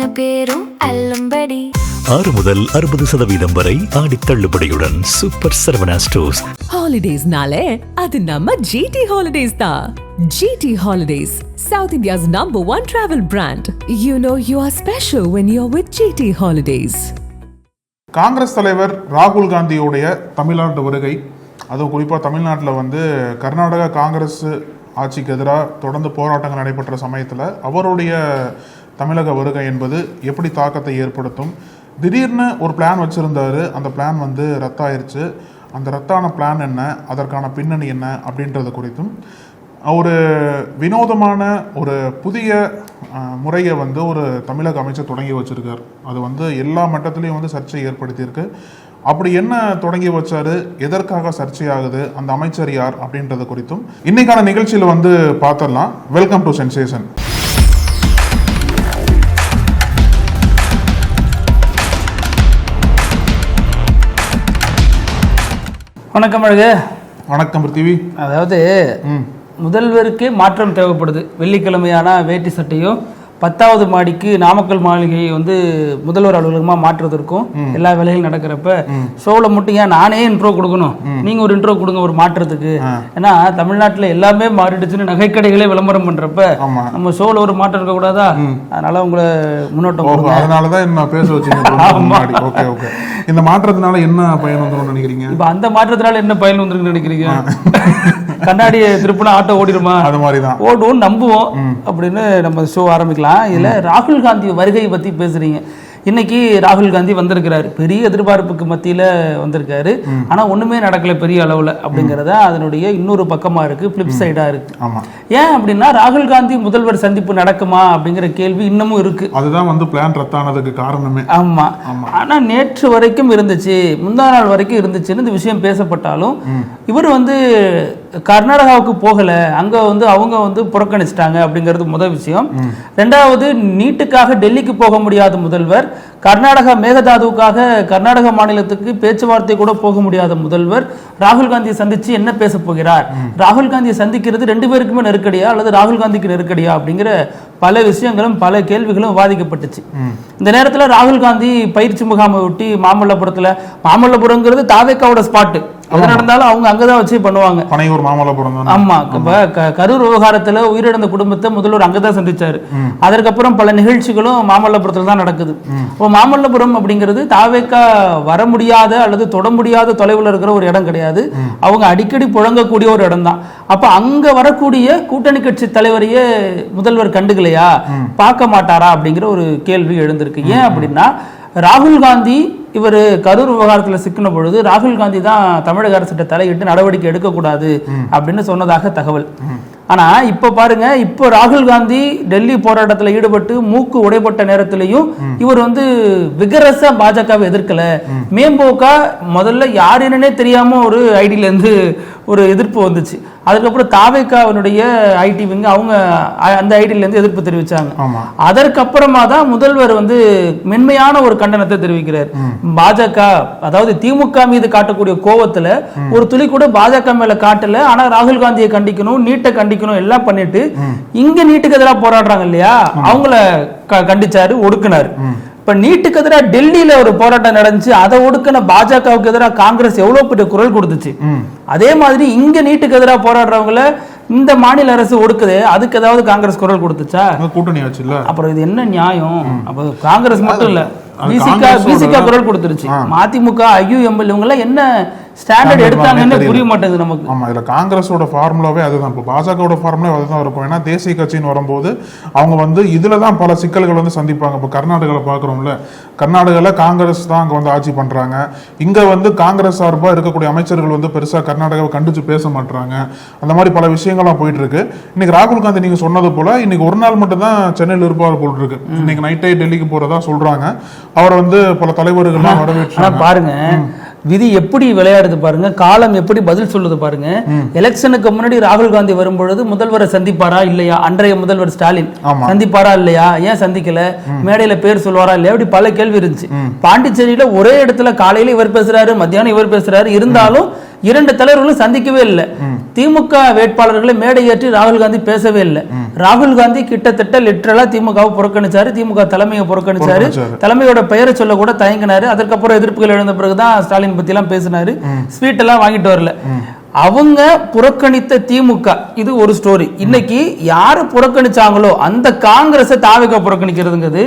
அத்தனை பேரும் அல்லும்படி 6 முதல் 60% வரை ஆடி தள்ளுபடியுடன் சூப்பர் சரவணா ஸ்டோர்ஸ். ஹாலிடேஸ்னாலே அது நம்ம ஜிடி ஹாலிடேஸ் தான். GT Holidays, South India's #1 travel brand. You know you are special when you're with GT Holidays. Congress தலைவர் ராகுல் காந்தியோடைய தமிழ்நாட்டு வருகை, அதுவும் குறிப்பாக தமிழ்நாட்டில் கர்நாடகா காங்கிரஸ் ஆட்சிக்கு எதிராக தொடர்ந்து போராட்டங்கள் நடைபெற்ற சமயத்தில் அவருடைய தமிழக வருகை என்பது எப்படி தாக்கத்தை ஏற்படுத்தும்? திடீர்னு ஒரு பிளான் வச்சுருந்தாரு, அந்த பிளான் ரத்தாயிருச்சு. அந்த ரத்தான பிளான் என்ன, அதற்கான பின்னணி என்ன அப்படின்றது குறித்தும் ஒரு வினோதமான ஒரு புதிய முறையை ஒரு தமிழக அமைச்சர் தொடங்கி வச்சிருக்கார். அது எல்லா மட்டத்திலையும் சர்ச்சை ஏற்படுத்தியிருக்கு. அப்படி என்ன தொடங்கி வச்சாரு, எதற்காக சர்ச்சையாகுது, அந்த அமைச்சர் யார் அப்படின்றது குறித்தும் இன்னைக்கான நிகழ்ச்சியில் பார்த்துடலாம். Welcome to sensation. வணக்கம் அழகு. வணக்கம் பிருத்திவி. அதாவது முதல்வருக்கே மாற்றம் தேவைப்படுது. வெள்ளிக்கிழமையான வேட்டி சட்டையும் 10வது மாடிக்கு நாமக்கல் மாளிகையை முதல்வர் அலுவலகமாக மாற்றுவதற்கும் எல்லா வேலைகளும் நடக்கிறப்ப ஷோவில் மட்டும் ஏன் நானே இன்ட்ரோ கொடுக்கணும், நீங்க ஒரு இன்ட்ரோ கொடுங்க ஒரு மாற்றத்துக்கு. ஏன்னா தமிழ்நாட்டில் எல்லாமே மாறிடுச்சுன்னு நகைக்கடைகளே விளம்பரம் பண்றப்ப நம்ம ஷோவில் ஒரு மாற்றம் இருக்கக்கூடாதா? அதனால உங்களை முன்னோட்டம். அதனாலதான் என்ன பேச வச்சீங்க. இந்த மாற்றத்தினால என்ன பயன் வந்துடும் நினைக்கிறீங்க? இப்ப அந்த மாற்றத்தினால என்ன பயன் வந்துருக்கு நினைக்கிறீங்க? கண்ணாடியை திருப்பினா ஆட்டோ ஓடிடுமா? அது மாதிரிதான் ஓடுவோம் நம்புவோம் அப்படின்னு நம்ம ஷோ ஆரம்பிக்கலாம். இதுல ராகுல் காந்தி வருகை பத்தி பேசுறீங்க. இன்னைக்கு ராகுல் காந்தி வந்திருக்கிறாரு, பெரிய எதிர்பார்ப்புக்கு மத்தியில வந்திருக்காரு. ஆனா ஒண்ணுமே நடக்கல பெரிய அளவுல அப்படிங்கறத அதனுடைய இன்னொரு பக்கமா இருக்கு, பிளிப் சைடா இருக்கு. ஏன் அப்படின்னா ராகுல் காந்தி முதல்வர் சந்திப்பு நடக்குமா அப்படிங்கிற கேள்வி இன்னமும் இருக்கு. அதுதான் பிளான் ரத்தானதுக்கு காரணமே. ஆமா. ஆனா நேற்று வரைக்கும் இருந்துச்சு, முந்தா நாள் வரைக்கும் இருந்துச்சுன்னு இந்த விஷயம் பேசப்பட்டாலும் இவர் கர்நாடகாவுக்கு போகல, அங்க அவங்க புறக்கணிச்சிட்டாங்க அப்படிங்கிறது முதல் விஷயம். ரெண்டாவது, நீட்டுக்காக டெல்லிக்கு போக முடியாத முதல்வர், கர்நாடகா மேகதாதுவுக்காக கர்நாடக மாநிலத்துக்கு பேச்சுவார்த்தை கூட போக முடியாத முதல்வர் ராகுல் காந்தியை சந்திச்சு என்ன பேச போகிறார்? ராகுல் காந்தியை சந்திக்கிறது 2 பேருக்குமே நெருக்கடியா அல்லது ராகுல் காந்திக்கு நெருக்கடியா அப்படிங்கிற பல விஷயங்களும் பல கேள்விகளும் விவாதிக்கப்பட்டுச்சு. இந்த நேரத்தில் ராகுல் காந்தி பயிற்சி முகாமை ஒட்டி மாமல்லபுரம்ங்கிறது தாவேக்காவோட ஸ்பாட்டு. எது நடந்தாலும் அவங்க அங்கதான் வச்சு பண்ணுவாங்க. ஆமா, கரூர் விவகாரத்துல உயிரிழந்த குடும்பத்தை முதல்வர் அங்கதான் சந்திச்சாரு. அதற்கப்புறம் பல நிகழ்ச்சிகளும் மாமல்லபுரத்துல தான் நடக்குது. இப்போ மாமல்லபுரம் அப்படிங்கிறது தாவேக்கா வர முடியாத அல்லது தொட முடியாத தொலைவில் இருக்கிற ஒரு இடம் கிடையாது. அவங்க அடிக்கடி புழங்கக்கூடிய ஒரு இடம் தான். அப்ப அங்க வரக்கூடிய கூட்டணி கட்சி தலைவரையே முதல்வர் கண்டுக்கலையா, பார்க்க மாட்டாரா அப்படிங்கிற ஒரு கேள்வி எழுந்திருக்கு. ஏன் அப்படின்னா ராகுல் காந்தி இவர் கரூர் விவகாரத்தில் சிக்கின பொழுது ராகுல் காந்தி தான் தமிழக அரசிட்ட தலையிட்டு நடவடிக்கை எடுக்கக்கூடாது அப்படின்னு சொன்னதாக தகவல். ஆனா இப்ப பாருங்க, இப்போ ராகுல் காந்தி டெல்லி போராட்டத்தில் ஈடுபட்டு மூக்கு உடைப்பட்ட நேரத்திலையும் இவர் விகரசா பாஜகவை எதிர்க்கல. மேம்போக்கா முதல்ல யார் என்னன்னே தெரியாம ஒரு ஐடியில இருந்து ஒரு எதிர்ப்பு வந்துச்சு. அதுக்கப்புறம் தாவேக்காவினுடைய ஐடி விங்க அவங்க அந்த ஐடியில இருந்து எதிர்ப்பு தெரிவிச்சாங்க. அதற்கப்புறமா தான் முதல்வர் மென்மையான ஒரு கண்டனத்தை தெரிவிக்கிறார். பாஜக அதாவது திமுக மீது காட்டக்கூடிய கோவத்துல ஒரு துளி கூட பாஜக மேல காட்டல. ஆனா ராகுல் காந்தியை கண்டிக்கணும், நீட்டை கண்டிக்கணும் எல்லாம் பண்ணிட்டு இங்க நீட்டுக்கு எதிராக போராடுறாங்க இல்லையா, அவங்கள கண்டிச்சாரு, ஒடுக்கினாரு. இப்ப நீட்டுக்கு எதிராக டெல்லியில ஒரு போராட்டம் நடந்துச்சு, அதை ஒடுக்கின பாஜகவுக்கு எதிராக காங்கிரஸ் எவ்வளவு பெரிய குரல் கொடுத்துச்சு. அதே மாதிரி இங்க நீட்டுக்கு எதிராக போராடுறவங்கள இந்த மாநில அரசு ஒடுக்குது, அதுக்கு ஏதாவது காங்கிரஸ் குரல் கொடுத்துச்சா? கூட்டணி ஆச்சுல்ல. அப்புறம் இது என்ன நியாயம்? அப்ப காங்கிரஸ் மட்டும் இல்ல, பிசிகா குரல் கொடுத்துருச்சு. மதிமுக, IUML இவங்க எல்லாம் என்ன ஸ்டாண்டர்ட் எடுத்தாங்கன்னு புரிய மாட்டேங்குது நமக்கு. ஆமா, இதுல காங்கிரஸோட ஃபார்முலாவே அதுதான். இப்போ பாஜகவோட ஃபார்முலா அதுதான் இருக்கும். ஏன்னா தேசிய கட்சின்னு வரும்போது அவங்க இதுலதான் பல சிக்கல்கள் சந்திப்பாங்க. இப்போ கர்நாடகாவில் பாக்குறோம்ல, கர்நாடகாவில் காங்கிரஸ் தான் அங்க ஆட்சி பண்றாங்க. இங்க காங்கிரஸ் சார்பா இருக்கக்கூடிய அமைச்சர்கள் பெருசா கர்நாடகாவை கண்டிச்சு பேச மாட்டாங்க. அந்த மாதிரி பல விஷயங்கள்லாம் போயிட்டு இருக்கு. இன்னைக்கு ராகுல் காந்தி நீங்க சொன்னது போல இன்னைக்கு ஒரு நாள் மட்டும் தான் சென்னையில் இருப்பார் போல் இருக்கு. இன்னைக்கு நைட்டே டெல்லிக்கு போறதா சொல்றாங்க. அவர் பல தலைவர்கள் வரவேற்று பாருங்க, விதி எப்படி விளையாடுது பாருங்க, காலம் எப்படி பதில் சொல்லுது பாருங்க. எலெக்ஷனுக்கு முன்னாடி ராகுல் காந்தி வரும்பொழுது முதல்வரை சந்திப்பாரா இல்லையா, அன்றைய முதல்வர் ஸ்டாலின் சந்திப்பாரா இல்லையா, ஏன் சந்திக்கல, மேடையில பேர் சொல்வாரா இல்லையா, அப்படி பல கேள்வி இருந்துச்சு. பாண்டிச்சேரியில ஒரே இடத்துல காலையில இவர் பேசுறாரு, மத்தியானம் இவர் பேசுறாரு, இருந்தாலும் 2 தலைவர்களும் சந்திக்கவே இல்லை. திமுக வேட்பாளர்களை மேடை ஏற்றி ராகுல் காந்தி பேசவே இல்லை. ராகுல் காந்தி கிட்டத்தட்ட லிட்டரலா திமுகவை புறக்கணிச்சாரு, திமுக தலைமையை புறக்கணிச்சாரு, தலைமையோட பெயரை சொல்ல கூட தயங்கினாரு. அதற்கப்புறம் எதிர்ப்புகள் எழுந்த பிறகுதான் ஸ்டாலின் பத்தி எல்லாம் பேசினாரு, ஸ்வீட் எல்லாம் வாங்கிட்டு வரல. அவங்க புறக்கணித்த திமுக இது ஒரு ஸ்டோரி. இன்னைக்கு யாரு புறக்கணிச்சாங்களோ அந்த காங்கிரஸ் தாவேகா புறக்கணிக்கிறதுங்கிறது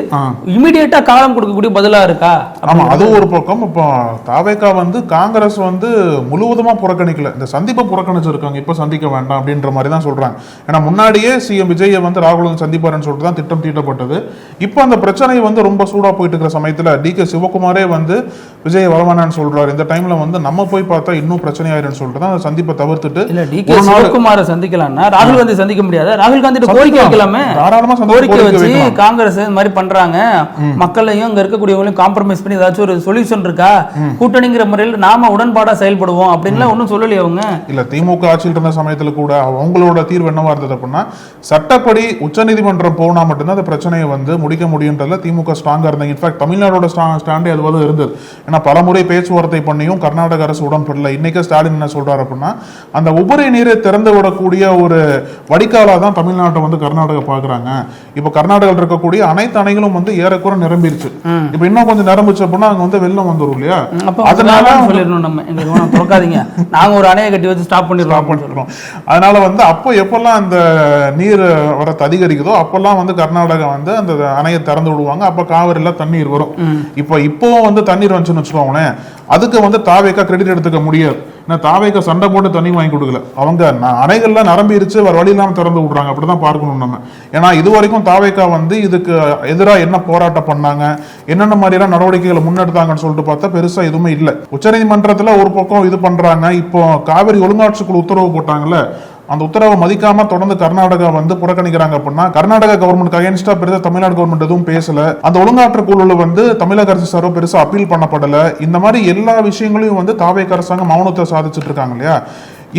இமிடியேட்டா காலம் கொடுக்கக்கூடிய பதிலா இருக்கா? ஆமா, அது ஒரு பக்கம். இப்போ தாவேகா வந்து காங்கிரஸ் வந்து முழுவதுமா புறக்கணிக்கல, இந்த சந்திப்பை புறக்கணிச்சிருக்காங்க, இப்ப சந்திக்க வேண்டாம் அப்படின்ற மாதிரி தான் சொல்றாங்க. ஏன்னா முன்னாடியே சிஎம் விஜய் வந்து ராகுல் சந்திப்பாருன்னு சொல்லிட்டு தான் திட்டம் தீட்டப்பட்டது. இப்போ அந்த பிரச்சனை வந்து ரொம்ப சூடா போயிட்டு இருக்கிற சமயத்துல DK சிவகுமாரே வந்து விஜய் வரவேணான்னு சொல்றாரு. இந்த டைம்ல வந்து நம்ம போய் பார்த்தா இன்னும் பிரச்சனை ஆயிருன்னு சொல்லிட்டு தான் சந்திப்பை தவிர்த்துட்டு இல்ல DK சிவகுமாரை சந்திக்கலாம்னா ராகுல் காந்தி சந்திக்க முடியாது. ராகுல் காந்தி கோரிக்கை வைக்கலாமே, கோரிக்கை வச்சு காங்கிரஸ் இந்த மாதிரி பண்றாங்க, மக்களையும் அங்க இருக்கக்கூடியவங்களையும் காம்ப்ரமைஸ் பண்ணி ஏதாச்சும் ஒரு சொல்யூஷன் இருக்கா, கூட்டணிங்கிற முறையில் நாம உடன்பாடா செயல்படுவோம் அப்படின்லாம் ஒன்னும் சொல்லலையே அவங்க. இல்ல திமுக ஆட்சியில் இருந்த சமயத்துல கூட அவங்களோட தீர்வு என்னவா இருந்தது அப்படின்னா, சட்டப்படி உச்சநீதிமன்றம் போனா மட்டும்தான் அந்த பிரச்சனையை வந்து முடிக்க முடியுன்றதுல திமுக ஸ்ட்ராங்கா இருந்தாங்க. இன்ஃபேக்ட் தமிழ்நாடோட ஸ்டாண்டே அதுவாக இருந்தது. ஏன்னா பலமுறை பேச்சுவார்த்தை பண்ணியும் கர்நாடக அரசு உடன்படல. இன்னைக்கு ஸ்டாலின் என்ன சொல்றாரு அப்படின்னா, அந்த உபரி நீரை திறந்து விடக்கூடிய ஒரு வடிகாலா தான் தமிழ்நாட்டை வந்து கர்நாடகா பாக்குறாங்க. இப்ப கர்நாடகாவில் இருக்கக்கூடிய அனைத்து அணைகளும் வந்து ஏறக்குறை நிரம்பிருச்சு. இப்ப இன்னும் கொஞ்சம் நிரம்பிச்சு அப்படின்னா அங்க வந்து வெள்ளம் வந்துடும் இல்லையா? அதனால சொல்லிடணும் நம்ம, எங்களுக்கு திறக்காதீங்க, நாங்க ஒரு அணையை கட்டி வச்சு ஸ்டாப் பண்ணிடுறோம். அதனால வந்து அப்போ எப்பெல்லாம் அந்த நீர் வரத்து அதிகரிக்குதோ அப்பெல்லாம் வந்து கர்நாடகா வந்து அந்த அணையை திறந்து விடுவாங்க. அப்ப காவிரில தண்ணீர் வரும். இப்போ வந்து தண்ணீர் வந்துச்சுன்னு வச்சுக்கோங்களேன், அதுக்கு வந்து தாவேகா கிரெடிட் எடுத்துக்க முடியாது. தாவேகா சண்டை போட்டு தண்ணி வாங்கி கொடுக்கல, அவங்க அணைகள்ல நிரம்பிருச்சு, வேற வழி இல்லாம திறந்து விடுறாங்க. அப்படிதான் பார்க்கணும் நம்ம. ஏன்னா இது வரைக்கும் தாவேகா வந்து இதுக்கு எதிராக என்ன போராட்டம் பண்ணாங்க, என்னென்ன மாதிரியான நடவடிக்கைகளை முன்னெடுத்தாங்கன்னு சொல்லிட்டு பார்த்தா பெருசா எதுவுமே இல்லை. உச்சநீதிமன்றத்துல ஒரு பக்கம் இது பண்றாங்க. இப்போ காவிரி ஒழுங்காட்சிக்குழு உத்தரவு போட்டாங்கல்ல, அந்த உத்தரவை மதிக்காம தொடர்ந்து கர்நாடகா வந்து புறக்கணிக்கிறாங்க அப்படின்னா கர்நாடகா கவர்மெண்ட் அகைன்ஸ்டா பெருசா தமிழ்நாடு கவர்மெண்ட் எதுவும் பேசல. அந்த ஒழுங்காற்று குழுல வந்து தமிழக அரசு சார்பா பெருசா அப்பீல் பண்ணப்படல. இந்த மாதிரி எல்லா விஷயங்களையும் வந்து தாவேகா அரசாங்கம் மௌனத்தை சாதிச்சுட்டு இருக்காங்க இல்லையா?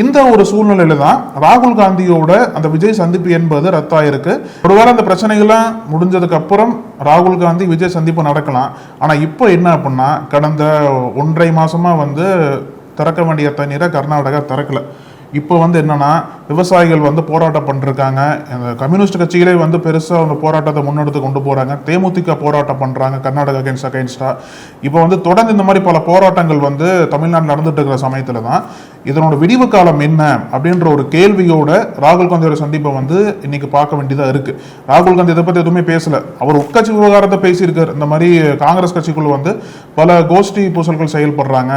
இந்த ஒரு சூழ்நிலையில தான் ராகுல் காந்தியோட அந்த விஜய் சந்திப்பு என்பது ரத்தாயிருக்கு. ஒருவேளை அந்த பிரச்சனைகள்லாம் முடிஞ்சதுக்கு அப்புறம் ராகுல் காந்தி விஜய் சந்திப்பு நடக்கலாம். ஆனா இப்போ என்ன அப்படின்னா, கடந்த 1.5 மாசமா வந்து திறக்க வேண்டிய தண்ணீரை கர்நாடகா திறக்கல. இப்போ வந்து என்னன்னா, விவசாயிகள் வந்து போராட்டம் பண்ணிருக்காங்க. கம்யூனிஸ்ட் கட்சிகளே வந்து பெருசா அந்த போராட்டத்தை முன்னெடுத்து கொண்டு போறாங்க. தேமுதிக போராட்டம் பண்றாங்க கர்நாடகா அகைன்ஸ்டா. இப்போ வந்து தொடர்ந்து இந்த மாதிரி பல போராட்டங்கள் வந்து தமிழ்நாட்டில் நடந்துட்டு இருக்கிற சமயத்துல தான் இதனோட விடிவு காலம் என்ன அப்படின்ற ஒரு கேள்வியோட ராகுல் காந்தியோட சந்திப்பை வந்து இன்னைக்கு பார்க்க வேண்டியதா இருக்கு. ராகுல் காந்தி இதை பத்தி எதுவுமே பேசல. அவர் உட்கட்சி விவகாரத்தை பேசியிருக்காரு. இந்த மாதிரி காங்கிரஸ் கட்சிக்குள்ள வந்து பல கோஷ்டி பூசல்கள் செயல்படுறாங்க,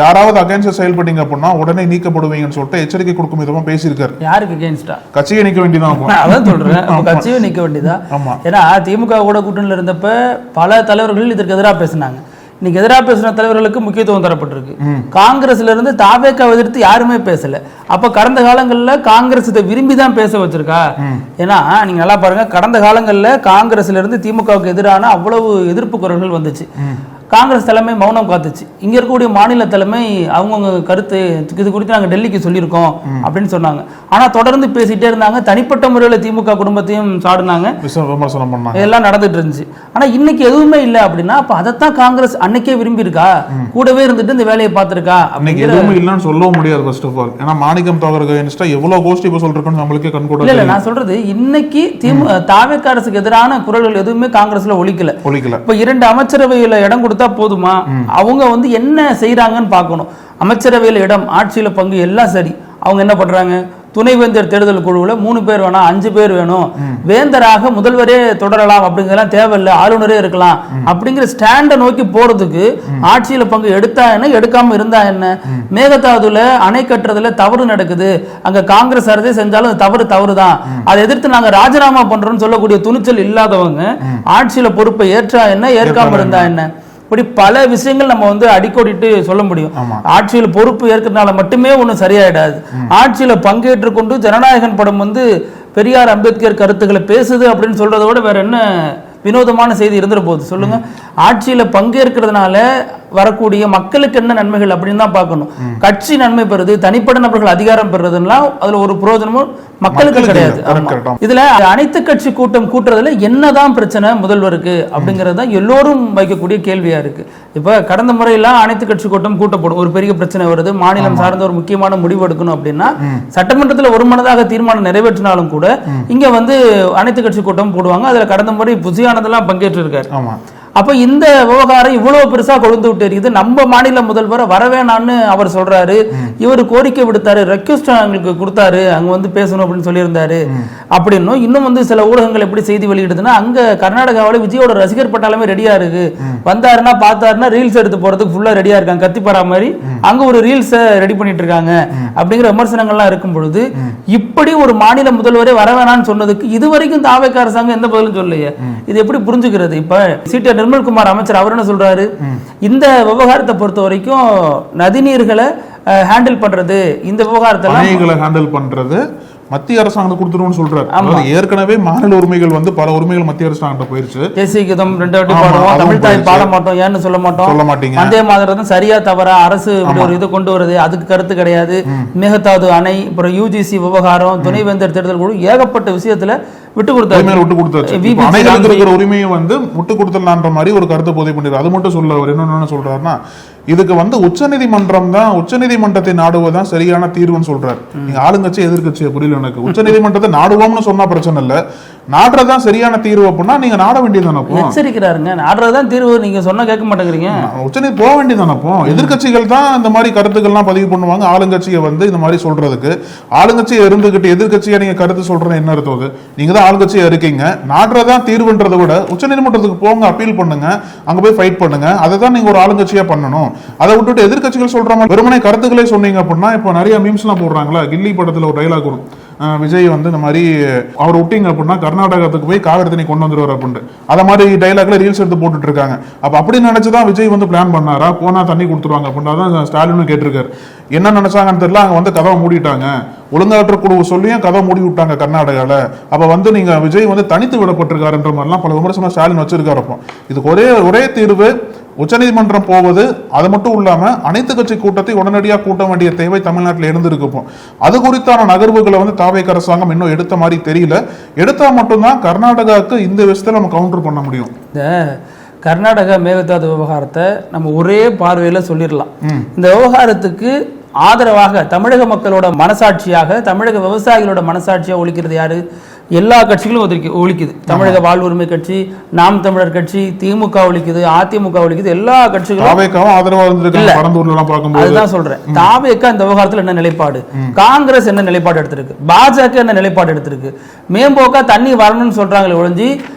யாராவது அகைன்ஸ்டா செயல்பட்டீங்க அப்படின்னா உடனே நீக்கப்படுவீங்கன்னு சொல்லிட்டு எச்சரிக்கை கொடுக்கும் விதமா பேசியிருக்காரு. யாருக்கு அகைன்ஸ்டா? கட்சியை நிக்க வேண்டியதான். அதான் சொல்றேன், கட்சியை நிக்க வேண்டியதா. ஏன்னா திமுக கூட கூட்டணியில் இருந்தப்ப பல தலைவர்கள் இதற்கு எதிராக பேசினாங்க. இன்னைக்கு எதிராக பேசின தலைவர்களுக்கு முக்கியத்துவம் தரப்பட்டிருக்கு. காங்கிரஸ்ல இருந்து தாவேக்கா எதிர்த்து யாருமே பேசல. அப்ப கடந்த காலங்களில் காங்கிரஸ் இதை விரும்பி தான் பேச வச்சிருக்கா. ஏன்னா நீங்க நல்லா பாருங்க, கடந்த காலங்களில் காங்கிரஸ்ல இருந்து திமுகவுக்கு எதிரான அவ்வளவு எதிர்ப்பு குரல்கள் வந்துச்சு. காங்கிரஸ் தலைமை மௌனம் காத்துச்சு. இங்க இருக்கக்கூடிய மாநில தலைமை அவங்கவுங்க கருத்து இது குறித்து நாங்கள் டெல்லிக்கு சொல்லியிருக்கோம் அப்படின்னு சொன்னாங்க. ஆனா தொடர்ந்து பேசிட்டே இருந்தாங்க. தனிப்பட்ட முறையில் திமுக குடும்பத்தையும் சாடினாங்க, விமர்சனம் பண்ணாங்க, எல்லாம் நடந்துட்டு இருந்துச்சு. ஆனா இன்னைக்கு எதுவுமே இல்லை அப்படின்னா அப்ப அதைத்தான் காங்கிரஸ் அன்னைக்கே விரும்பி இருக்கா, கூடவே இருந்துட்டு இந்த வேலையை பார்த்திருக்கா. எதுவுமே இல்லைன்னு சொல்லவும் முடியாது. ஃபர்ஸ்ட் ஆஃப் ஆல் ஏன்னா மாணிக்கம் தவறுக்கு எவ்வளவு கோஷ்டி இப்போ சொல்றேன்னு நம்மளுக்கே கண்கூட இல்ல. நான் சொல்றது இன்னைக்கு தாவேக்கா அரசுக்கு எதிரான குரல்கள் எதுவுமே காங்கிரஸ்ல ஒலிக்கல. இப்ப 2 அமைச்சரவையில இடம் கொடுத்தா போதுமா? அவங்க வந்து என்ன செய்யறாங்கன்னு பார்க்கணும். அமைச்சரவையில் இடம், ஆட்சியில பங்கு எல்லாம் சரி. அவங்க என்ன பண்றாங்க? துணைவேந்தர் தேர்தல் குழுவில் 3 பேர் வேணாம், 5 பேர் வேணும், வேந்தராக முதல்வரே தொடரலாம் அப்படிங்கிறலாம் தேவையில்லை, ஆளுநரே இருக்கலாம் அப்படிங்கிற ஸ்டாண்டை நோக்கி போறதுக்கு ஆட்சியில பங்கு எடுத்தா என்ன, எடுக்காம இருந்தா என்ன? மேகதாதுல அணை கட்டுறதுல தவறு நடக்குது, அங்க காங்கிரஸ் அரசே செஞ்சாலும் தவறு தான், அதை எதிர்த்து நாங்க ராஜினாமா பண்றோம்னு சொல்லக்கூடிய துணிச்சல் இல்லாதவங்க ஆட்சியில பொறுப்பை ஏற்றா என்ன, ஏற்காம இருந்தா என்ன? இப்படி பல விஷயங்கள் நம்ம வந்து அடிக்கோடிட்டு சொல்ல முடியும். ஆட்சியில் பொறுப்பு ஏற்கிறதுனால மட்டுமே ஒன்றும் சரியாயிடாது. ஆட்சியில பங்கேற்று கொண்டு ஜனநாயகன் படம் வந்து பெரியார் அம்பேத்கர் கருத்துக்களை பேசுது அப்படின்னு சொல்றதை விட வேற என்ன வினோதமான செய்தி இருந்துட போகுது சொல்லுங்க. ஆட்சியில பங்கேற்கிறதுனால வரக்கூடிய மக்களுக்கு என்ன நன்மைகள் அப்படின்னு தான் பார்க்கணும். கட்சி நன்மை பெறுது, தனிப்பட்ட நபர்கள் அதிகாரம் பெறுறதுலாம் அதுல ஒரு பிரயோஜனமும் மக்களுக்கு கிடையாது. இதுல அனைத்து கட்சி கூட்டம் கூட்டுறதுல என்னதான் பிரச்சனை முதல்வருக்கு அப்படிங்கிறது தான் எல்லோரும் வைக்கக்கூடிய கேள்வியா இருக்கு. இப்ப கடந்த முறையெல்லாம் அனைத்து கட்சி கூட்டம் கூட்டப்படும், ஒரு பெரிய பிரச்சனை வருது, மாநிலம் சார்ந்த ஒரு முக்கியமான முடிவு எடுக்கணும் அப்படின்னா சட்டமன்றத்தில் ஒருமனதாக தீர்மானம் நிறைவேற்றினாலும் கூட இங்க வந்து அனைத்து கட்சி கூட்டம் போடுவாங்க. அதுல கடந்த முறை புசியானதெல்லாம் பங்கேற்று இருக்காரு. அப்ப இந்த விவகாரம் இவ்வளவு பெருசா கொழுந்து விட்டு இருக்குது. நம்ம மாநில முதல்வர் வரவேணான்னு அவர் சொல்றாரு. இவர் கோரிக்கை விடுத்தாரு, ரெக்வஸ்ட் எங்களுக்கு கொடுத்தாரு, அங்க வந்து பேசணும் அப்படின்னு சொல்லியிருந்தாரு அப்படின்னு. இன்னும் வந்து சில ஊடகங்கள் எப்படி செய்தி வெளியிடுதுன்னா, அங்க கர்நாடகாவில விஜயோட ரசிகர் பட்டாளமே ரெடியா இருக்கு, வந்தாருன்னா பார்த்தாருன்னா ரீல்ஸ் எடுத்து போறதுக்கு ஃபுல்லா ரெடியா இருக்காங்க, கத்திப்பாரா மாதிரி அங்க ஒரு ரீல்ஸ ரெடி பண்ணிட்டு இருக்காங்க அப்படிங்கிற விமர்சனங்கள்லாம் இருக்கும் பொழுது, இப்படி ஒரு மாநில முதல்வரே வரவேணான்னு சொன்னதுக்கு இதுவரைக்கும் தாவேக அரசாங்கம் எந்த பதிலும் சொல்லலையே. இது எப்படி புரிஞ்சுக்கிறது? இப்ப சிடி நிர்மல்குமார் அமைச்சர் அவர் என்ன சொல்றாரு, இந்த விவகாரத்தை பொறுத்த வரைக்கும் நதிநீர்களை ஹேண்டில் பண்றது, இந்த விவகாரத்தை ஹேண்டில் பண்றது மத்திய அரசாங்கம் கொடுத்துருவோம்னு சொல்றாரு. ஏற்கனவே மாநில உரிமைகள் வந்து பல உரிமைகள் மத்திய அரசாங்கம் போயிருச்சு. தேசிய கீதம் 2 வாட்டி பாடுவோம், தமிழ் தாய் பாட மாட்டோம், ஏன்னு சொல்ல மாட்டீங்க. அதே மாதிரி சரியா தவறா அரசு ஒரு இது கொண்டு வருது, அதுக்கு கருத்து கிடையாது. மேகதாது அணை, அப்புறம் யுஜிசி விவகாரம், துணைவேந்தர் தேர்தல் குழு, ஏகப்பட்ட விஷயத்துல விட்டு கொடுத்தாச்சு. உரிமையை வந்து விட்டு கொடுத்தலான்ற மாதிரி ஒரு கருத்தை பதிவு பண்ணிருக்காரு. அது மட்டும் சொல்ல அவர் என்ன சொல்றாருன்னா, இதுக்கு வந்து உச்சநீதிமன்றத்தை நாடுவதுதான் சரியான தீர்வுன்னு சொல்றாரு. நீங்க ஆளுங்கட்சி எதிர்கட்சியை புரியல எனக்கு. உச்சநீதிமன்றத்தை நாடுவோம்னு சொன்னா பிரச்சனை இல்ல, நாடுறதுதான் சரியான தீர்வு அப்படின்னா நீங்க நாட வேண்டியதானே. எச்சரிக்கிறாருங்க, நாடுறதுதான் தீர்வு, நீங்க சொன்னா கேட்க மாட்டேங்கிறீங்க. உச்சநீதி போக வேண்டியதானே. எதிர்கட்சிகள் தான் இந்த மாதிரி கருத்துக்கள்லாம் பதிவு பண்ணுவாங்க. ஆளுங்கட்சியை வந்து இந்த மாதிரி சொல்றதுக்கு, ஆளுங்கட்சியை இருந்துகிட்டு எதிர்கட்சியா நீங்க கருத்து சொல்றது என்ன அர்த்தம்? நீங்க தான் ஆளுங்கட்சியா இருக்கீங்க, நாடுறதான் தீர்வுன்றதை விட உச்சநீதிமன்றத்துக்கு போங்க, அப்பீல் பண்ணுங்க, அங்க போய் ஃபைட் பண்ணுங்க. அதை தான் நீங்க ஒரு ஆளுங்கட்சியா பண்ணணும். அதை விட்டுட்டு எதிர்கட்சிகள் சொல்ற மாதிரி வெறுமனே கருத்துக்களே சொன்னீங்க அப்படின்னா, இப்போ நிறைய மீம்ஸ் எல்லாம் போடுறாங்களா, கில்லி படத்துல ஒரு டைலாக் வரும், விஜய் வந்து இந்த மாதிரி அவர் விட்டீங்க அப்படின்னா கர்நாடகத்துக்கு போய் காவிரி தண்ணி கொண்டு வந்துருவார் அப்படின்ட்டு, அதை மாதிரி டைலாக்ல ரீல்ஸ் எடுத்து போட்டுட்டு இருக்காங்க. அப்ப அப்படி நினைச்சுதான் விஜய் வந்து பிளான் பண்ணாரா, போனா தண்ணி கொடுத்துருவாங்க அப்படின்னா ஸ்டாலினும் கேட்டிருக்காரு. என்ன நினைச்சாங்கன்னு தெரியல, அங்க வந்து கதவை மூடிட்டாங்க, ஒழுங்காற்ற குழு சொல்லியும் கதவை மூடி விட்டாங்க கர்நாடகால. அப்ப வந்து நீங்க விஜய் வந்து தனித்து விடப்பட்டிருக்காருன்ற மாதிரிலாம் பல விமர்சனம் ஸ்டாலின் வச்சிருக்காரு. அப்போ இதுக்கு ஒரே தீர்வு உச்சநீதிமன்றம் போவது. அது மட்டும் இல்லாம அனைத்து கட்சி கூட்டத்தை உடனடியாக கூட்ட வேண்டிய தேவை தமிழ்நாட்டில் இருந்திருக்கும். அது குறித்தான நகர்வுகளை வந்து தாவேக அரசாங்கம் இன்னும் எடுத்த மாதிரி தெரியல. எடுத்தா மட்டும்தான் கர்நாடகாவுக்கு இந்த விஷயத்துல நம்ம கவுண்டர் பண்ண முடியும். இந்த கர்நாடகா மேகதாது விவகாரத்தை நம்ம ஒரே பார்வையில சொல்லிடலாம். இந்த விவகாரத்துக்கு ஆதரவாக தமிழக மக்களோட மனசாட்சியாக, தமிழக விவசாயிகளோட மனசாட்சியாக ஒழிக்கிறது யாரு? எல்லா கட்சிகளும் ஒழிக்குது. தமிழக வாழ்வுரிமை கட்சி, நாம் தமிழர் கட்சி, திமுக ஒழிக்குது, அதிமுக ஒழிக்குது, எல்லா கட்சிகளும் அதுதான் சொல்றேன். தாவேக இந்த விவகாரத்தில் என்ன நிலைப்பாடு, காங்கிரஸ் என்ன நிலைப்பாடு எடுத்திருக்கு, பாஜக என்ன நிலைப்பாடு எடுத்திருக்கு, மேம்போக்கா தண்ணி வரணும்னு சொல்றாங்களே ஒழிஞ்சு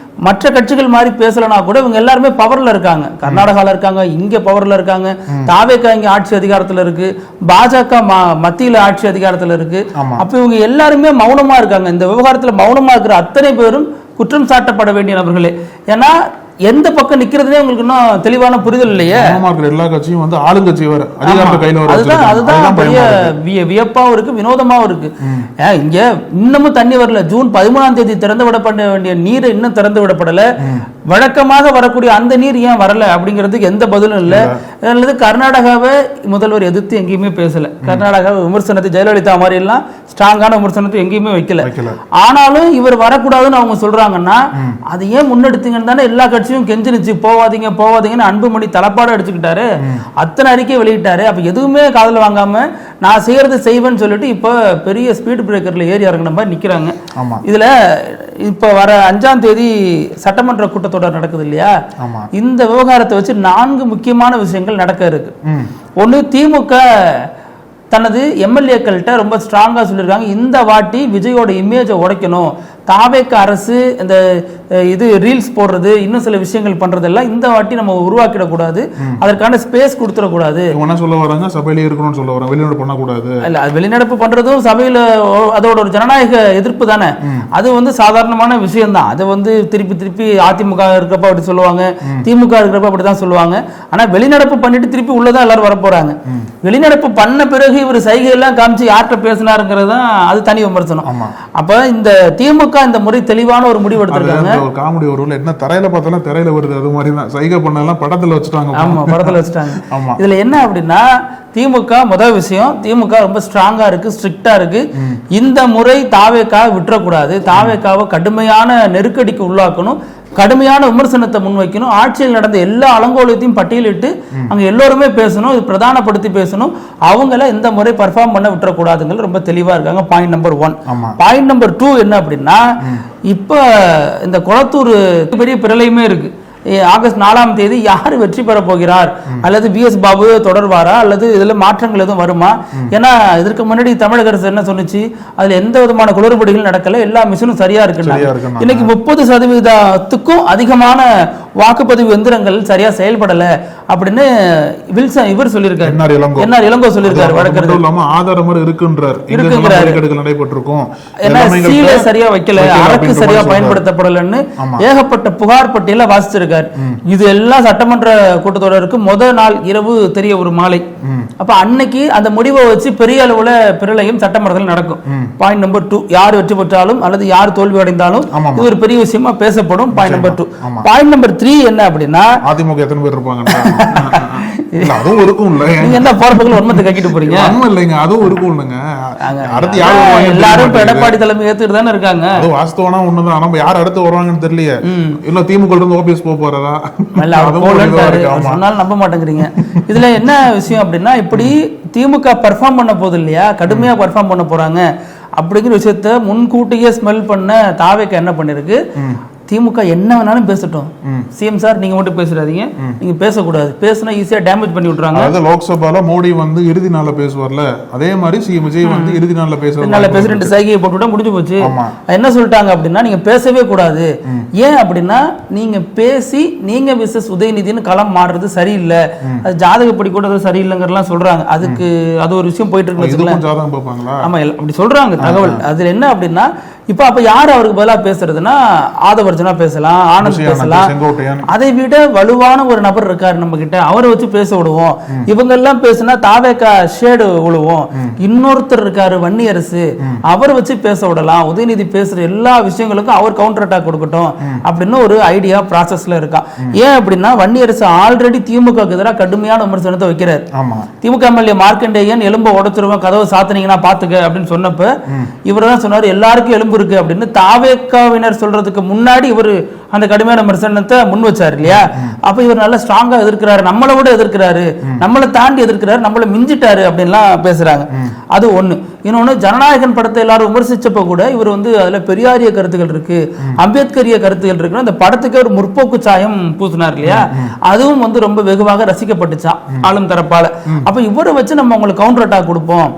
மற்ற கட்சிகள் மாதிரி பேசலனா கூட இவங்க எல்லாருமே பவர்ல இருக்காங்க. கர்நாடகால இருக்காங்க, இங்க பவர்ல இருக்காங்க, தாவேக இங்க ஆட்சி அதிகாரத்துல இருக்கு, பாஜக மத்தியில ஆட்சி அதிகாரத்துல இருக்கு. அப்ப இவங்க எல்லாருமே மௌனமா இருக்காங்க. இந்த விவகாரத்துல மௌனமா இருக்கிற அத்தனை பேரும் குற்றம் சாட்டப்பட வேண்டிய நபர்களே. ஏன்னா எந்த பக்கம் நிக்கிறதுனே உங்களுக்கு இன்னும் தெளிவான புரிதல் இல்லையே. எல்லா கட்சியும் வந்து ஆளுங்கட்சி வர அதிகாரத்தை கையில வர, அதுதான் பெரிய வியப்பாவும் இருக்கு, வினோதமாவும் இருக்கு. இங்க இன்னமும் தண்ணி வரல. ஜூன் 13ஆம் தேதி திறந்து விடப்பட வேண்டிய நீரை இன்னும் திறந்து விடப்படல. வழக்கமாக வரக்கூடிய அந்த நீர் ஏன் வரல அப்படிங்கிறதுக்கு எந்த பதிலும் இல்லை. அல்லது கர்நாடகாவை முதல்வர் எதிர்த்து எங்கேயுமே பேசல. கர்நாடகாவை விமர்சனத்தை ஜெயலலிதா மாதிரி எல்லாம் ஸ்ட்ராங்கான விமர்சனத்தை எங்கேயுமே வைக்கல. ஆனாலும் இவர் வரக்கூடாதுன்னு அவங்க சொல்றாங்கன்னா அதை ஏன் முன்னெடுத்தீங்கன்னு தானே எல்லா கட்சியும் கெஞ்சிருச்சு. போவாதீங்க போவாதீங்கன்னு அன்புமணி தலப்பாடு அடிச்சுக்கிட்டாரு, அத்தனை அறிக்கை வெளியிட்டாரு. அப்ப எதுவுமே காதுல வாங்காம நான் செய்யறது செய்வேன்னு சொல்லிட்டு இப்ப பெரிய ஸ்பீட் பிரேக்கர்ல ஏறி இறங்கின மாதிரி நிக்கிறாங்க. இதுல இப்ப வர 5ஆம் தேதி சட்டமன்ற கூட்டத்தொடர் நடக்குது இல்லையா, இந்த விவகாரத்தை வச்சு 4 முக்கியமான விஷயங்கள் நடக்க இருக்கு. ஒண்ணு, திமுக தனது எம்எல்ஏக்கள்கிட்ட ரொம்ப ஸ்ட்ராங்கா சொல்லியிருக்காங்க, இந்த வாட்டி விஜயோட இமேஜை உடைக்கணும், தாவேக அரசு இந்த இது ரீல்ஸ் போடுறது இன்னும் சில விஷயங்கள் பண்றதெல்லாம் இந்த வாட்டி நம்ம உருவாக்கிடக்கூடாது, அதற்கான ஸ்பேஸ் கொடுத்துடக்கூடாது. சொல்ல வராங்க சபையில இருக்கணும்னு சொல்ல வராங்க, வெளிநடப்பு பண்ணக்கூடாது. இல்ல, அது வெளிநடப்பு பண்றதும் சபையில அதோட ஒரு ஜனநாயக எதிர்ப்பு தானே, அது வந்து சாதாரணமான விஷயம் தான். அதை வந்து திருப்பி அதிமுக இருக்கிறப்ப அப்படி சொல்லுவாங்க, திமுக இருக்கிறப்ப அப்படிதான் சொல்லுவாங்க. ஆனா வெளிநடப்பு பண்ணிட்டு திருப்பி உள்ளதான் எல்லாரும் வர போறாங்க. வெளிநடப்பு பண்ண பிறகு இவர் சைகை எல்லாம் காமிச்சு யார்கிட்ட பேசினாருங்கிறது தான் அது தனி விமர்சனம். அப்ப இந்த திமுக திமுக இந்த முறை தெளிவான ஒரு முடிவு எடுத்திருக்காங்க. காமெடி ஒரு என்ன தரையில பார்த்தாலும் திரையில வருது, அது மாதிரி தான் சைகை பண்ணலாம் படத்துல வச்சுட்டாங்க. ஆமா, படத்துல வச்சுட்டாங்க. இதுல என்ன அப்படின்னா திமுக முதல் விஷயம், திமுக ரொம்ப ஸ்ட்ராங்கா இருக்கு, ஸ்ட்ரிக்டா இருக்கு. இந்த முறை தாவேக்காவை விட்டுறக்கூடாது, தாவேக்காவை கடுமையான நெருக்கடிக்கு உள்ளாக்கணும், கடுமையான விமர்சனத்தை முன்வைக்கணும், ஆட்சியில் நடந்த எல்லா அலங்கோலத்தையும் பட்டியலிட்டு அங்க எல்லோருமே பேசணும், இது பிரதானப்படுத்தி பேசணும், அவங்கள இந்த முறை பர்ஃபார்ம் பண்ண விட்டுறக்கூடாதுங்கிறது ரொம்ப தெளிவா இருக்காங்க. Point number 1. பாயிண்ட் நம்பர் 2 என்ன அப்படின்னா, இப்ப இந்த கொளத்தூர் பெரிய பிரளயமே இருக்கு. ஆகஸ்ட் 4ஆம் தேதி யார் வெற்றி பெற போகிறார், அல்லது பிஎஸ் பாபு தொடர்வாரா, அல்லது இதுல மாற்றங்கள் எதுவும் வருமா? ஏன்னா இதற்கு முன்னாடி தமிழக அரசு என்ன சொன்னிச்சு, அதுல எந்த விதமான குளறுபடிகள் நடக்கல, எல்லா மிஷினும் சரியா இருக்கு. இன்னைக்கு 30% அதிகமான வாக்குப்பதிவு எந்திரங்கள் சரியா செயல்படல அப்படின்னு வில்சன் இவர் சொல்லியிருக்காரு, என்ஆர் இளங்கோ சொல்லியிருக்காரு. ஆதாரம் இருக்குன்றார், நடைபெற்றிருக்கும், சரியா வைக்கல, அரக்கு சரியா பயன்படுத்தப்படலன்னு ஏகப்பட்ட புகார் பட்டியல வாசிச்சிருக்காரு. இது எல்லாம் சட்டமன்ற கூட்டத்தொடருக்கு முதல் நாள் இரவு தெரிய ஒரு மாலை. அப்ப அன்னைக்கு அந்த முடிவை வச்சு பெரிய அளவுல பிரளயம் சட்டமன்றத்தில் நடக்கும். பாயிண்ட் நம்பர் 2, யார் வெற்றி பெற்றாலும் அல்லது யார் தோல்வி அடைந்தாலும் இது ஒரு பெரிய விஷயமா பேசப்படும். Point number 2. பாயிண்ட் நம்பர் 3 என்ன அப்படின்னா, அதிமுக எத்தனை பேர் இருப்பாங்க? அதுவும் இருக்கும்ல, நீங்க என்ன போறப்பகள் உண்மத்தை கட்டிட்டு போறீங்க? இல்லைங்க, அதுவும் இருக்கும்லங்க. அடுத்து எல்லாரும் இப்ப எடப்பாடி தலைமை ஏத்துட்டு தானே இருக்காங்க. அது வாஸ்தவனா ஒண்ணுதான், நம்ம யார் அடுத்து வருவாங்கன்னு தெரியலையே. இல்ல திமுக இருந்து ஓபிஎஸ் போறதா சொன்னாலும் நம்ப மாட்டேங்கிறீங்க. இதுல என்ன விஷயம் அப்படின்னா, இப்படி திமுக பெர்ஃபார்ம் பண்ண போகுது இல்லையா, கடுமையா பெர்ஃபார்ம் பண்ண போறாங்க அப்படிங்கிற விஷயத்த முன்கூட்டியே ஸ்மெல் பண்ண தாவேக்கா என்ன பண்ணிருக்கு, திமுக என்ன வேணாலும் பேசட்டும், சிஎம் சார் நீங்க மட்டும் பேசுறாதீங்க, நீங்க பேசக்கூடாது, பேசினா ஈஸியா டேமேஜ் பண்ணி விட்டுறாங்க. அதாவது லோக்சபால மோடி வந்து இறுதி நாள்ல பேசுவார்ல, அதே மாதிரி சிஎம் விஜய் வந்து இறுதி நாள்ல பேசுவாங்க. பிரசிடென்ட் சைகையை போட்டுவிட்டா முடிஞ்சு போச்சு. என்ன சொல்லிட்டாங்க அப்படின்னா, நீங்க பேசவே கூடாது. ஏன் அப்படின்னா, நீங்க பேசி நீங்க மிஸ்ஸஸ் உதயநிதினு களம் மாறுறது சரியில்லை, அது ஜாதகப்படி கூட அது சரியில்லைங்கிறலாம் சொல்றாங்க. அதுக்கு அது ஒரு விஷயம் போயிட்டு இருக்கு. ஜாதகம் பார்ப்பாங்களா? ஆமா, அப்படி சொல்றாங்க தகவல். அதுல என்ன அப்படின்னா, இப்ப அப்ப யாரு அவருக்கு பதிலா பேசுறதுன்னா, ஆதவர்ஜனா பேசலாம், ஆனந்த் பேசலாம். அதை விட வலுவான ஒரு நபர் இருக்காரு நம்ம கிட்ட, அவரை வச்சு பேச விடுவோம். இவங்க எல்லாம் பேசினா தாவேக்கா ஷேடு விழுவோம். இன்னொருத்தர் இருக்காரு வன்னியரசு, அவரை வச்சு பேச விடலாம், உதயநிதி பேசுற எல்லா விஷயங்களுக்கும் அவர் கவுண்டர் அட்டாக் கொடுக்கட்டும் அப்படின்னு ஒரு ஐடியா ப்ராசஸ்ல இருக்கா. ஏன் அப்படின்னா, வன்னியரசு ஆல்ரெடி திமுக எதிராக கடுமையான விமர்சனத்தை வைக்கிறார். திமுக எம்எல்ஏ மார்க்கண்டேயன் எலும்பு உடைச்சிருவோம், கதவை சாத்தினீங்கன்னா பாத்துக்க அப்படின்னு சொன்னப்ப இவர் தான் சொன்னார் எல்லாருக்கும் எலும்பு இருக்கு அப்படின்னு. தாவேக்காவினர் சொல்றதுக்கு முன்னாடி இவர் அந்த கடுமையான விமர்சனத்தை முன் வச்சார் இல்லையா. அப்ப இவர் நல்லா ஸ்ட்ராங்கா எதிர்க்கிறாரு, நம்மளை விட எதிர்க்கிறாரு, நம்மளை தாண்டி எதிர்க்கிறாரு, நம்மளை மிஞ்சிட்டாரு அப்படின்லாம் பேசுறாங்க. அது ஒண்ணு. இன்னொன்னு, ஜனநாயகன் படத்தை எல்லாரும் விமர்சிச்சப்ப கூட இவர் வந்து அதுல பெரியாரிய கருத்துக்கள் இருக்கு, அம்பேத்கரிய கருத்துக்கள் இருக்கு, அந்த படத்துக்கு ஒரு முற்போக்கு சாயம் பூசினார் இல்லையா. அதுவும் வந்து ரொம்ப வெகுவாக ரசிக்கப்பட்டுச்சான் ஆளும் தரப்பால. அப்ப இவரை வச்சு நம்ம உங்களுக்கு கவுண்டர் அட்டாக் கொடுப்போம்,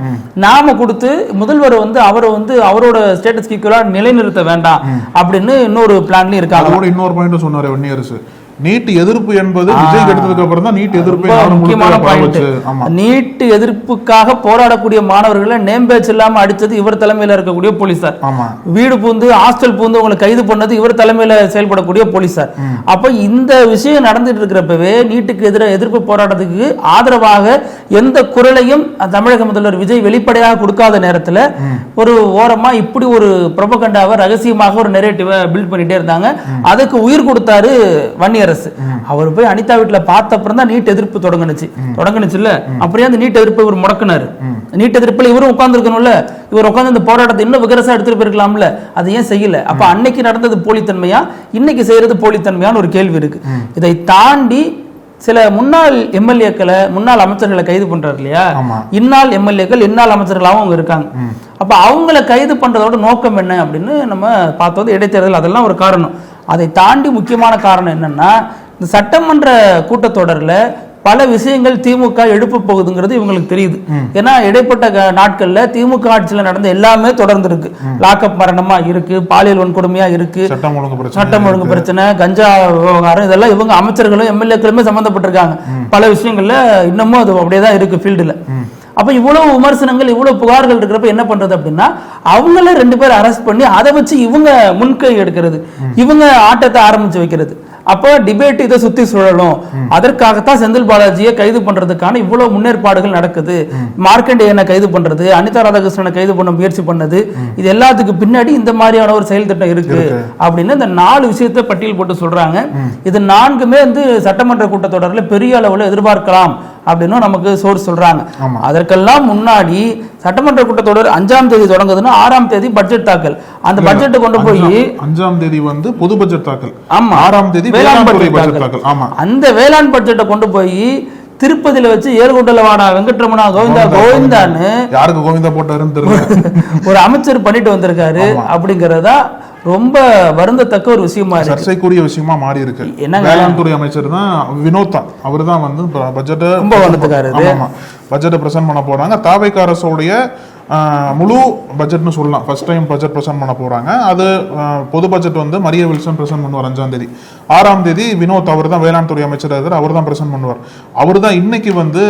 நாம கொடுத்து முதல்வர் வந்து அவரை வந்து அவரோட ஸ்டேட்டஸ் ஈக்குவலா நிலைநிறுத்த வேண்டாம் அப்படின்னு இன்னொரு பிளான்லயும் இருக்காங்க. இன்னொரு பாயிண்ட் சொன்னாரு வன்னியரசு, நீட் எதிர்ப்பு என்பது விஜய் எடுத்ததுக்கு அப்புறம் தான் நீட் எதிர்ப்பு முக்கியமான பாயிண்ட். நீட் எதிர்ப்புக்காக போராடக்கூடிய மாணவர்களை நேம் பேட்ச் இல்லாம அடிச்சது இவர் தலைமையில இருக்கக்கூடிய போலீசார். வீடு பூந்து ஹாஸ்டல் பூந்து உங்களை கைது பண்ணது இவர் தலைமையில செயல்படக்கூடிய போலீசார். அப்ப இந்த விஷயம் நடந்துட்டு இருக்கிறப்பவே நீட்டுக்கு எதிர்ப்பு போராட்டத்துக்கு ஆதரவாக எந்த குரலையும் தமிழக முதல்வர் விஜய் வெளிப்படையாக கொடுக்காத நேரத்துல ஒரு ஓரமா இப்படி ஒரு புரோபகண்டாவை ரகசியமாக ஒரு நெரேட்டிவை பில்ட் பண்ணிட்டே இருந்தாங்க. அதுக்கு உயிர் கொடுத்தாரு வன்னியர். அவர் போய் அனிதா வீட்டுல பார்த்த அப்புறம் தான் நீட் எதிர்ப்பு தொடங்குனுச்சு இல்ல. அப்படியே அந்த நீட் எதிர்ப்பு இவர் முடக்கினாரு. நீட் எதிர்ப்புல இவரும் உட்கார்ந்து இருக்கணும்ல, இவர் உட்கார்ந்து இந்த போராட்டத்தை இன்னும் விகரசா எடுத்துட்டு போயிருக்கலாம்ல, அதை ஏன் செய்யல? அப்ப அன்னைக்கு நடந்தது போலித்தன்மையா, இன்னைக்கு செய்யறது போலித்தன்மையான ஒரு கேள்வி இருக்கு. இதை தாண்டி சில முன்னாள் எம்எல்ஏக்களை முன்னாள் அமைச்சர்களை கைது பண்றாரு இல்லையா, இந்நாள் எம்எல்ஏக்கள் இந்நாள் அமைச்சர்களாகவும் அவங்க இருக்காங்க. அப்ப அவங்களை கைது பண்றதோட நோக்கம் என்ன அப்படின்னு நம்ம பார்த்தது இடைத்தேர்தல், அதெல்லாம் ஒரு காரணம். அதை தாண்டி முக்கியமான காரணம் என்னன்னா, இந்த சட்டமன்ற கூட்டத்தொடர்ல பல விஷயங்கள் திமுக எழுப்ப போகுதுங்கிறது இவங்களுக்கு தெரியுது. ஏன்னா இடைப்பட்ட நாட்கள்ல திமுக ஆட்சியில் நடந்த எல்லாமே தொடர்ந்து இருக்கு. லாக்அப் மரணமா இருக்கு, பாலியல் வன்கொடுமையா இருக்கு, சட்டம் ஒழுங்கு பிரச்சனை, கஞ்சா விவகாரம், இதெல்லாம் இவங்க அமைச்சர்களும் எம்எல்ஏக்களுமே சம்பந்தப்பட்டிருக்காங்க. பல விஷயங்கள்ல இன்னமும் அது அப்படியேதான் இருக்கு ஃபீல்டுல. அப்ப இவ்வளவு விமர்சனங்கள் இவ்வளவு புகார்கள் இருக்கிறப்ப என்ன பண்றது அப்படின்னா, அவங்கள 2 பேர் அரெஸ்ட் பண்ணி அதை வச்சு இவங்க முன்கை எடுக்கிறது, இவங்க ஆட்டத்தை ஆரம்பிச்சு வைக்கிறது. அப்ப டிபேட் இதை சுத்தி சுழலும். அதற்காகத்தான் செந்தில் பாலாஜியை கைது பண்றதுக்கான இவ்வளவு முன்னேற்பாடுகள் நடக்குது. மார்க்கண்டேயனை கைது பண்றது, அனிதா ராதாகிருஷ்ணனை கைது பண்ண முயற்சி பண்ணது, இது எல்லாத்துக்கு பின்னாடி இந்த மாதிரியான ஒரு செயல் திட்டம் இருக்கு அப்படின்னு இந்த 4 விஷயத்தை பட்டியல் போட்டு சொல்றாங்க. இது 4மே வந்து சட்டமன்ற கூட்டத்தொடரில் பெரிய அளவில் எதிர்பார்க்கலாம் அப்படின்னு நமக்கு சோர்ஸ் சொல்றாங்க. அதற்கெல்லாம் முன்னாடி சட்டமன்ற கூட்டத்தொடர் 5ஆம் தேதி தொடங்குதுன்னா 6ஆம் தேதி பட்ஜெட் தாக்கல். அந்த பட்ஜெட்டை கொண்டு போய் 5ஆம் தேதி வந்து பொது பட்ஜெட் தாக்கல், ஆமா 6ஆம் தேதி வேளாண் பட்ஜெட் தாக்கல். ஆமா, அந்த வேளாண் பட்ஜெட்டை கொண்டு போய் திருப்பதியில வச்சு ஏர்குண்டலவாடா வெங்கட்ரமணா கோவிந்தான்னு யாருக்கு கோவிந்தா போட்டாருன்னு தெரியல ஒரு அமைச்சர் பண்ணிட்டு வந்திருக்காரு. அப்படிங்கறதா ரொம்ப வருந்தத்தக்க ஒரு விஷயமா இருக்கு, சர்ச்சைக்குரிய விஷயமா மாறி இருக்கு. வேளாண் துறை அமைச்சர் தான் வினோத் தான், அவர் தான் வந்து பட்ஜெட்டை பிரசன்ட் பண்ண போறாங்க. தாவேகா அரசுடைய முழு பட்ஜெட்னு சொல்லலாம், ஃபர்ஸ்ட் டைம் பட்ஜெட் பிரசன்ட் பண்ண போறாங்க. அது பொது பட்ஜெட் வந்து மரிய வில்சன் பிரசன்ட் பண்ணுவார் 5ஆம் தேதி. 6ஆம் தேதி வினோத், அவர் தான் வேளாண் துறை அமைச்சர், அவர் தான் பிரசன்ட் பண்ணுவார். அவர் தான் இன்னைக்கு வந்து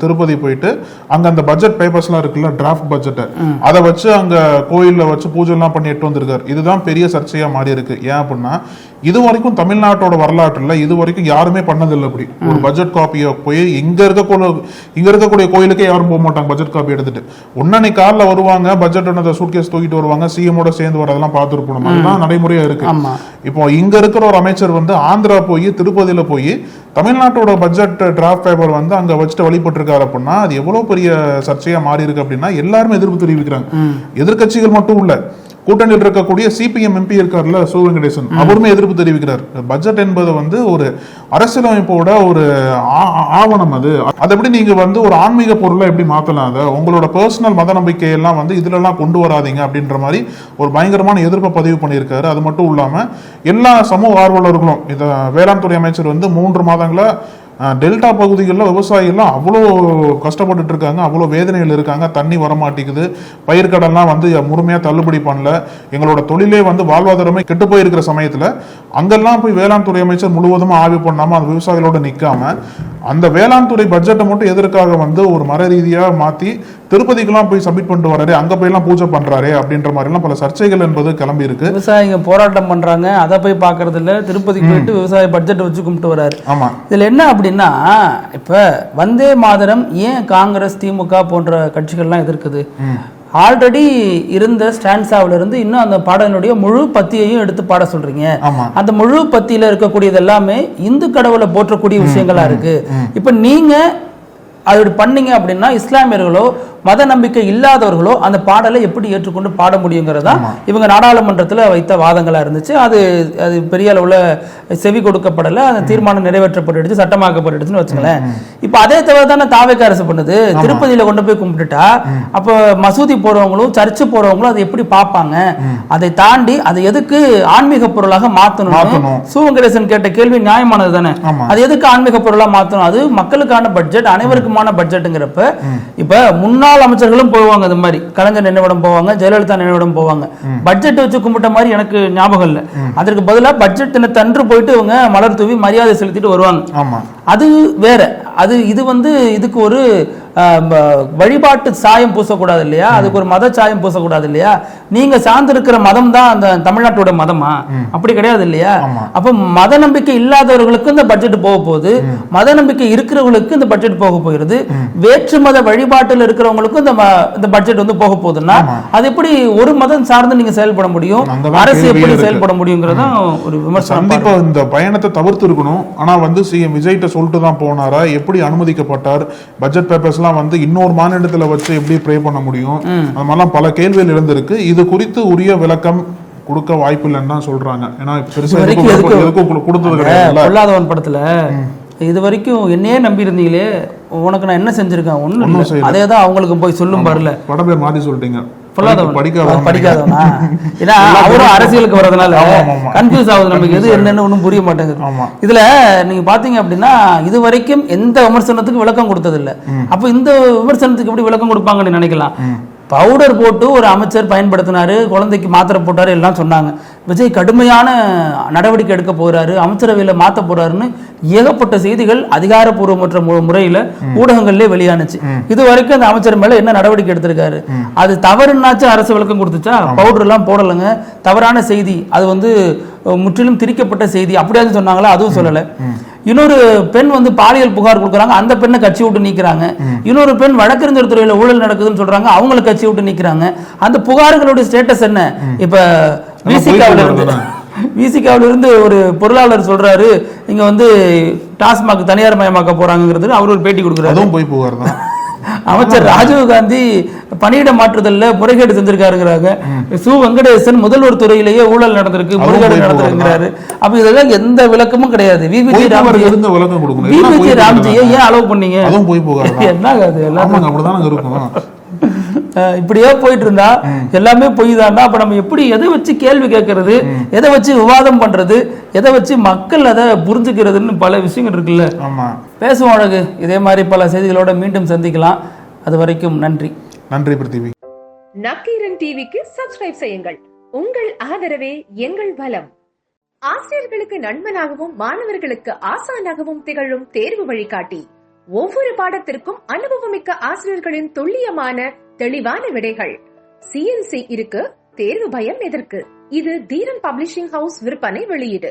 திருப்பதி போயிட்டு அங்க அந்த பட்ஜெட் பேப்பர்ஸ்லாம் இருக்குல்ல, டிராஃப்ட் பட்ஜெட்டை, அதை வச்சு அங்க கோயில்ல வச்சு பூஜை எல்லாம் பண்ணி எட்டு வந்திருக்காரு. இதுதான் பெரிய சர்ச்சையா மாறி இருக்கு. ஏன் அப்படின்னா இது வரைக்கும் தமிழ்நாட்டோட வரலாற்றுல இது வரைக்கும் யாருமே பண்ணதில்லை. அப்படி ஒரு பட்ஜெட் காப்பியை போய் இங்க இருக்கக்கூடிய கோயிலுக்கே யாரும் போக மாட்டாங்க பட்ஜெட் காப்பி எடுத்துட்டு. ஒன்னனை காலில் வருவாங்க, பட்ஜெட் சூட்கேஸ் தூக்கிட்டு வருவாங்க, சிஎமோட சேர்ந்து வரதெல்லாம் பார்த்துருப்போம். அதுதான் நடைமுறையா இருக்கு. இப்போ இங்க இருக்கிற ஒரு அமைச்சர் வந்து ஆந்திரா போய் திருப்பதியில போய் தமிழ்நாட்டோட பட்ஜெட் டிராஃப்ட் பேப்பர் வந்து அங்க வச்சுட்டு வழிபட்டு இருக்காரு அப்படின்னா அது எவ்வளவு பெரிய சர்ச்சையா மாறி இருக்கு அப்படின்னா எல்லாருமே எதிர்ப்பு தெரிவிக்கிறாங்க. எதிர்கட்சிகள் மட்டும் இல்ல, கூட்டணியில் இருக்கக்கூடிய சிபிஎம் எம்பி இருக்காருல்ல சோ வெங்கடேசன், அவருமே எதிர்ப்பு தெரிவிக்கிறார். பட்ஜெட் என்பது வந்து ஒரு அரசியலமைப்போட ஒரு ஆவணம். அதை எப்படி நீங்க வந்து ஒரு ஆன்மீக பொருளை எப்படி மாத்தலாம், அதை உங்களோட பர்சனல் மத நம்பிக்கையெல்லாம் வந்து இதுல எல்லாம் கொண்டு வராதீங்க அப்படின்ற மாதிரி ஒரு பயங்கரமான எதிர்ப்பை பதிவு பண்ணியிருக்காரு. அது மட்டும் இல்லாம எல்லா சமூக ஆர்வலர்களும் இதை வேளாண் துறை அமைச்சர் வந்து 3 மாதங்களா டெல்டா பகுதிகளில் விவசாயிகள்லாம் அவ்வளோ கஷ்டப்பட்டுட்டு இருக்காங்க, அவ்வளோ வேதனைகள் இருக்காங்க. தண்ணி வரமாட்டேங்குது, பயிர்க்கடன்லாம் வந்து முழுமையாக தள்ளுபடி பண்ணல, எங்களோட தொழிலே வந்து வாழ்வாதாரமே கெட்டு போயிருக்கிற சமயத்தில் அங்கெல்லாம் போய் வேளாண் துறை அமைச்சர் முழுவதும் ஆய்வு பண்ணாமல் அந்த விவசாயிகளோட நிற்காம அந்த வேளாண் துறை பட்ஜெட்டை மட்டும் எதற்காக வந்து ஒரு மர ரீதியாக மாற்றி திருப்பதிக்கெல்லாம் போய் சப்மிட் பண்ணிட்டு வராரு, அங்க போய் எல்லாம் பூஜை பண்றாரு அப்படின்ற மாதிரி எல்லாம் பல சர்ச்சைகள் என்பது கிளம்பி இருக்கு. விவசாயிங்க போராட்டம் பண்றாங்க, அதை போய் பாக்குறது இல்ல, திருப்பதிக்கு போயிட்டு விவசாய பட்ஜெட் வச்சு கும்பிட்டு வராரு. ஆமா, இதுல என்ன அப்படின்னா இப்ப வந்தே மாதரம் ஏன் காங்கிரஸ் திமுக போன்ற கட்சிகள்லாம் எதிர்க்குது? ஆல்ரெடி இருந்த ஸ்டான்ஸாவில இருந்து இன்னும் அந்த பாடலுடைய முழு பத்தியையும் எடுத்து பாட சொல்றீங்க. அந்த முழு பத்தியில இருக்கக்கூடியது எல்லாமே இந்து கடவுளை போற்றக்கூடிய விஷயங்களா இருக்கு. இப்ப நீங்க அப்படி பண்ணீங்க அப்படின்னா இஸ்லாமியர்களோ மத நம்பிக்கை இல்லாதவர்களோ அந்த பாடலை எப்படி ஏற்றுக்கொண்டு பாட முடியுங்கிறதா இவங்க நாடாளுமன்றத்தில் வைத்த வாதங்களா இருந்துச்சு. அது பெரிய அளவுல செவி கொடுக்கப்படலை, அந்த தீர்மானம் நிறைவேற்றப்பட்டுடுச்சு, சட்டமாக்கப்பட்டுடுச்சுன்னு வச்சுங்களேன். இப்போ அதே தவிர தானே தாவேகா அரசு பண்ணுது. திருப்பதியில கொண்டு போய் கும்பிட்டுட்டா அப்போ மசூதி போறவங்களும் சர்ச்சு போறவங்களும் அதை எப்படி பார்ப்பாங்க? அதை தாண்டி அதை எதுக்கு ஆன்மீக பொருளாக மாற்றணும்? சு வெங்கடேசன் கேட்ட கேள்வி நியாயமானது தானே. அது எதுக்கு ஆன்மீக பொருளாக மாற்றணும்? அது மக்களுக்கான பட்ஜெட், அனைவருக்குமான பட்ஜெட்டுங்கிறப்ப இப்ப முன்னாள் அமைச்சர்களும் போவாங்க, அது மாதிரி கலைஞர் நினைவிடம் போவாங்க, ஜெயலலிதா நினைவிடம் போவாங்க. பட்ஜெட் வச்சு கும்பிட்ட மாதிரி எனக்கு ஞாபகம் இல்லை. அதற்கு பதிலாக பட்ஜெட் தினத்தன்று போயிட்டு இவங்க மலர் தூவி மரியாதை செலுத்திட்டு வருவாங்க. அது வேற. அது இது வந்து இதுக்கு ஒரு வழிபாட்டு சாயம் பூசக்கூடாது இல்லையா, அதுக்கு ஒரு மத சாயம் பூசக்கூடாது இல்லையா. நீங்க சார்ந்திருக்கிற மதம் தான் அந்த தமிழ்நாட்டோட மதமா? அப்படி கிடையாது இல்லையா. அப்ப மத நம்பிக்கை இல்லாதவர்களுக்கு இந்த பட்ஜெட் போக போகுது, மத நம்பிக்கை இருக்கிறவங்களுக்கு இந்த பட்ஜெட் போக போகிறது, வேற்று மத வழிபாட்டில் இருக்கிறவங்களுக்கும் இந்த பட்ஜெட் வந்து போக போகுதுன்னா அது எப்படி ஒரு மதம் சார்ந்து நீங்க செயல்பட முடியும், அரசு எப்படி செயல்பட முடியுங்கிறதா ஒரு விமர்சனம். கண்டிப்பா இந்த பயணத்தை தவிர்த்து இருக்கணும். ஆனா வந்து சிஎம் விஜய்கிட்ட சொல்லிட்டு தான் போனாரா, எப்படி அனுமதிக்கப்பட்டார், பட்ஜெட் பேப்பர்ஸ் வந்து இன்னொரு மாநிலத்தில் வச்சு எப்படி ப்ரே பண்ண முடியும், அது மாதிரிலாம் பல கேள்விகள் எழுந்திருக்கு. இது குறித்து உரிய விளக்கம் கொடுக்க வாய்ப்பு இல்லைன்னு தான் சொல்றாங்க. ஏன்னா கொடுத்தது கிடையாது. படத்துல இது வரைக்கும் என்னையே நம்பி இருந்தீங்களே, உனக்கு நான் என்ன செஞ்சிருக்கேன்? ஒன்னும் அதே தான் அவங்களுக்கு போய் சொல்லும் பாருல. படம் பேர் மாத்தி சொல்லிட்டீங்க, படிக்காதவனா. ஏன்னா அவரும் அரசியலுக்கு வரதுனால கன்ஃபியூஸ் ஆகுது, நமக்கு எது என்னன்னு ஒன்றும் புரிய மாட்டேங்குது. இதுல நீங்க பாத்தீங்க அப்படின்னா இது வரைக்கும் எந்த விமர்சனத்துக்கு விளக்கம் கொடுத்தது இல்லை. அப்ப இந்த விமர்சனத்துக்கு எப்படி விளக்கம் கொடுப்பாங்கன்னு நினைக்கலாம். பவுடர் போட்டு ஒரு அமைச்சர் பயன்படுத்தினாரு, குழந்தைக்கு மாத்திரை போட்டாரு, எல்லாம் சொன்னாங்க. விஜய் கடுமையான நடவடிக்கை எடுக்க போறாரு, அமைச்சரவையில் மாற்ற போறாருன்னு ஏகப்பட்ட செய்திகள் அதிகாரப்பூர்வமற்ற முறையில் ஊடகங்கள்லேயே வெளியானுச்சு. இது வரைக்கும் அந்த அமைச்சர் மேல என்ன நடவடிக்கை எடுத்திருக்காரு? அது தவறுனாச்சும் அரசு விளக்கம் கொடுத்துச்சா? பவுடர் எல்லாம் போடலைங்க, தவறான செய்தி, அது வந்து முற்றிலும் திரிக்கப்பட்ட செய்தி அப்படியாவது சொன்னாங்களா? அதுவும் சொல்லலை. இன்னொரு பெண் வந்து பாலியல் புகார் கொடுக்குறாங்க, அந்த பெண்ணை கட்சி விட்டு நீக்கிறாங்க. இன்னொரு பெண் வழக்கறிஞர் துறையில ஊழல் நடக்குதுன்னு சொல்றாங்க, அவங்களை கட்சி விட்டு நீக்கிறாங்க. அந்த புகார்களுடைய ஸ்டேட்டஸ் என்ன? இப்ப விசிகாவில இருந்து ஒரு பொருளாளர் சொல்றாரு, இங்க வந்து டாஸ்மாக் தனியார் மயமாக்க போறாங்கிறது அவர் ஒரு பேட்டி கொடுக்குறாரு. அமைச்சர் ராஜீவ்காந்தி பணியிட மாற்றுதல்ல முறைகேடு செஞ்சிருக்காருங்கிறாங்க. சு வெங்கடேசன் முதல்வர் துறையிலேயே ஊழல் நடந்திருக்கு, முறைகேடு நடந்திருக்கிறாரு. அப்ப இதெல்லாம் எந்த விளக்கமும் கிடையாது. விபிஜி ராம்ஜியை ஏன் அலோவ் பண்ணீங்க? என்ன இப்படியே போயிட்டு இருந்தா எல்லாமே பொய் தான்டா. அப்ப நம்ம எப்படி எதை வச்சு கேள்வி கேட்கறது, எதை வச்சு விவாதம் பண்றது, எதை வச்சு மக்கள் அதை புரிஞ்சுக்கிறதுன்னு பல விஷயங்கள் இருக்குல்ல. பேசுவோம் அழகு. இதே மாதிரி பல செய்திகளோட மீண்டும் சந்திக்கலாம். அது வரைக்கும் நன்றி. நன்றி பிருத்திவி. நக்கீரன் டிவிக்கு சப்ஸ்கிரைப் செய்யுங்கள். உங்கள் ஆதரவே எங்கள் பலம். ஆசிரியர்களுக்கு நண்பனாகவும் மாணவர்களுக்கு ஆசானாகவும் திகழும் தேர்வு வழிகாட்டி. ஒவ்வொரு பாடத்திற்கும் அனுபவமிக்க ஆசிரியர்களின் துல்லியமான தெளிவான விடைகள். CNC இருக்கு, தேர்வு பயம் எதற்கு? இது தீரன் பப்ளிஷிங் ஹவுஸ் விற்பனை வெளியீடு.